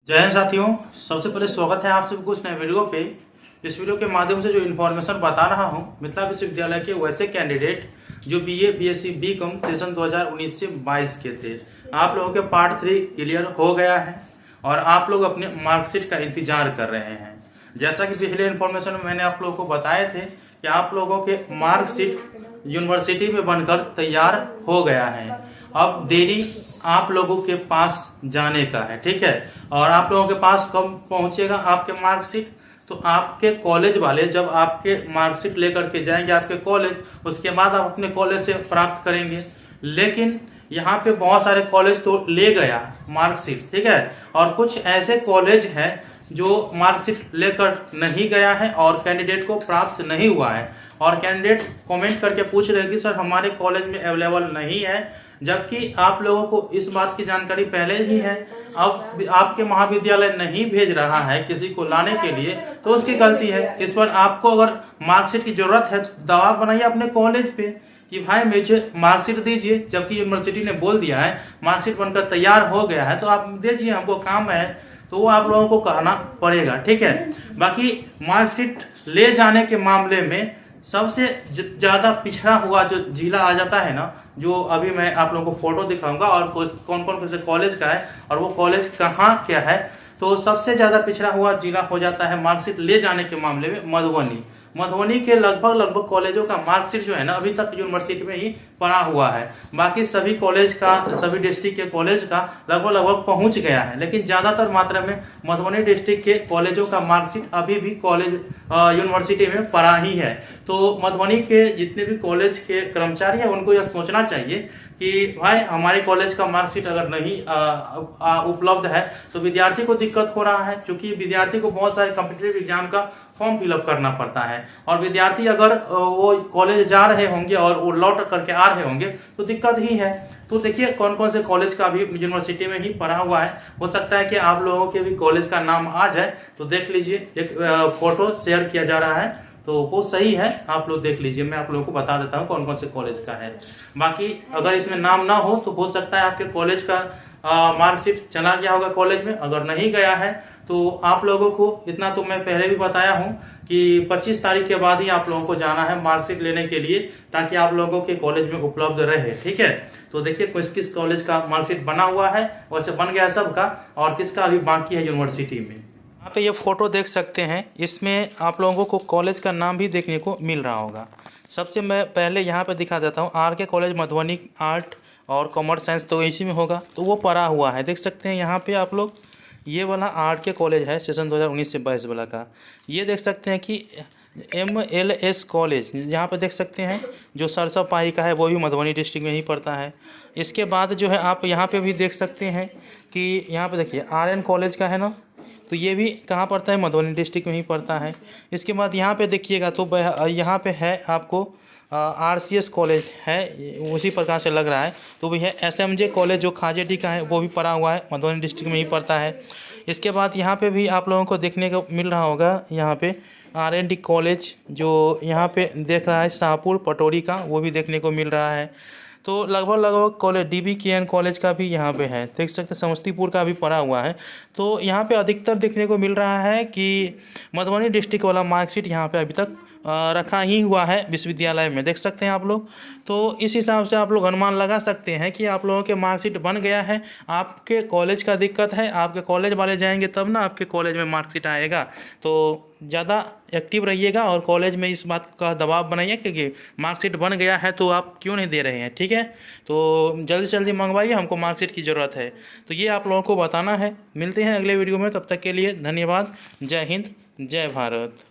जय हिंद साथियों। सबसे पहले स्वागत है आप सभी कुछ नए वीडियो पे। इस वीडियो के माध्यम से जो इन्फॉर्मेशन बता रहा हूँ मिथिला विश्वविद्यालय के वैसे कैंडिडेट जो बीए, बीएससी, बीकॉम सेशन 2019 से 22 के थे। आप लोगों के पार्ट 3 क्लियर हो गया है और आप लोग अपने मार्कशीट का इंतजार कर रहे हैं। जैसा कि पिछले इन्फॉर्मेशन में मैंने आप लोगों को बताए थे कि आप लोगों के मार्कशीट यूनिवर्सिटी में बनकर तैयार हो गया है। अब देरी आप लोगों के पास जाने का है, ठीक है। और आप लोगों के पास कब पहुंचेगा आपके मार्कशीट? तो आपके कॉलेज वाले जब आपके मार्कशीट लेकर के जाएंगे आपके कॉलेज, उसके बाद आप अपने कॉलेज से प्राप्त करेंगे। लेकिन यहाँ पे बहुत सारे कॉलेज तो ले गया मार्कशीट, ठीक है, और कुछ ऐसे कॉलेज हैं जो मार्कशीट लेकर नहीं गया है और कैंडिडेट को प्राप्त नहीं हुआ है। और कैंडिडेट कमेंट करके पूछ रहे हैं कि सर हमारे कॉलेज में अवेलेबल नहीं है, जबकि आप लोगों को इस बात की जानकारी पहले ही है। अब आपके महाविद्यालय नहीं भेज रहा है किसी को लाने के लिए तो उसकी गलती है। इस पर आपको अगर मार्कशीट की जरूरत है तो दबाव बनाइए अपने कॉलेज पे कि भाई मुझे मार्कशीट दीजिए, जबकि यूनिवर्सिटी ने बोल दिया है मार्कशीट बनकर तैयार हो गया है तो आप दीजिए, हमको काम है। तो वो आप लोगों को कहना पड़ेगा, ठीक है। बाकी मार्कशीट ले जाने के मामले में सबसे ज्यादा पिछड़ा हुआ जो जिला आ जाता है ना, जो अभी मैं आप लोगों को फोटो दिखाऊंगा और कौन कौन से कॉलेज का है और वो कॉलेज कहाँ क्या है, तो सबसे ज्यादा पिछड़ा हुआ जिला हो जाता है मार्कशीट ले जाने के मामले में मधुबनी। मधुबनी के लगभग कॉलेजों का मार्कशीट जो है ना अभी तक यूनिवर्सिटी में ही पड़ा हुआ है। बाकी सभी कॉलेज का, सभी डिस्ट्रिक्ट के कॉलेज का लगभग पहुंच गया है, लेकिन ज्यादातर मात्रा में मधुबनी डिस्ट्रिक्ट के कॉलेजों का मार्कशीट अभी भी कॉलेज यूनिवर्सिटी में पड़ा ही है। तो मधुबनी के जितने भी कॉलेज के कर्मचारी हैं उनको यह सोचना चाहिए कि भाई हमारे कॉलेज का मार्कशीट अगर नहीं उपलब्ध है तो विद्यार्थी को दिक्कत हो रहा है, क्योंकि विद्यार्थी को बहुत सारे कॉम्पिटिटिव एग्जाम का फॉर्म फिलअप करना पड़ता है। और विद्यार्थी अगर वो कॉलेज जा रहे होंगे और वो लौट करके आ रहे होंगे तो दिक्कत ही है। तो देखिए कौन कौन से कॉलेज का अभी यूनिवर्सिटी में ही पढ़ा हुआ है। हो सकता है कि आप लोगों के भी कॉलेज का नाम आ जाए, तो देख लीजिए, एक फोटो शेयर किया जा रहा है तो वो सही है, आप लोग देख लीजिए। मैं आप लोगों को बता देता हूँ कौन कौन से कॉलेज का है। बाकी अगर इसमें नाम ना हो तो हो सकता है आपके कॉलेज का मार्कशीट चला गया होगा कॉलेज में। अगर नहीं गया है तो आप लोगों को इतना तो मैं पहले भी बताया हूँ कि 25 तारीख के बाद ही आप लोगों को जाना है मार्कशीट लेने के लिए, ताकि आप लोगों के कॉलेज में उपलब्ध रहे, ठीक है। तो देखिए किस किस कॉलेज का मार्कशीट बना हुआ है, वैसे बन गया सबका, और किसका अभी बाकी है यूनिवर्सिटी में। यहाँ पे ये फोटो देख सकते हैं, इसमें आप लोगों को कॉलेज का नाम भी देखने को मिल रहा होगा। सबसे मैं पहले यहाँ पे दिखा देता हूँ, आर के कॉलेज मधुबनी आर्ट और कॉमर्स साइंस, तो इसी में होगा, तो वो पड़ा हुआ है। देख सकते हैं यहाँ पे आप लोग, ये वाला आर्ट के कॉलेज है सेशन 2019 से 22 वाला का। ये देख सकते हैं कि MLS कॉलेज यहाँ पे देख सकते हैं जो सरसों पाही का है, वो भी मधुबनी डिस्ट्रिक्ट में ही पड़ता है। इसके बाद जो है आप यहाँ पे भी देख सकते हैं कि यहाँ पे देखिए RN कॉलेज का है ना, तो ये भी कहाँ पड़ता है, मधुबनी डिस्ट्रिक्ट में ही पड़ता है। इसके बाद यहाँ पे देखिएगा तो यहाँ पे है आपको RCS कॉलेज है, उसी प्रकार से लग रहा है। तो भी है SMJ कॉलेज जो खाजेडी का है, वो भी पड़ा हुआ है, मधुबनी डिस्ट्रिक्ट में ही पड़ता है। इसके बाद यहाँ पे भी आप लोगों को देखने को मिल रहा होगा, यहाँ पे RND कॉलेज जो यहाँ पे देख रहा है शाहपुर पटोरी का, वो भी देखने को मिल रहा है। तो लगभग कॉलेज DBKN कॉलेज का भी यहाँ पे है, देख सकते हैं समस्तीपुर का भी पड़ा हुआ है। तो यहाँ पे अधिकतर देखने को मिल रहा है कि मधुबनी डिस्ट्रिक्ट वाला मार्कशीट यहाँ पे अभी तक रखा ही हुआ है विश्वविद्यालय में, देख सकते हैं आप लोग। तो इस हिसाब से आप लोग अनुमान लगा सकते हैं कि आप लोगों के मार्कशीट बन गया है। आपके कॉलेज का दिक्कत है, आपके कॉलेज वाले जाएंगे तब ना आपके कॉलेज में मार्कशीट आएगा। तो ज़्यादा एक्टिव रहिएगा और कॉलेज में इस बात का दबाव बनाइए कि मार्कशीट बन गया है तो आप क्यों नहीं दे रहे हैं, ठीक है। तो जल्दी से जल्दी मंगवाइए, हमको मार्कशीट की ज़रूरत है। तो ये आप लोगों को बताना है। मिलते हैं अगले वीडियो में, तब तक के लिए धन्यवाद। जय हिंद, जय भारत।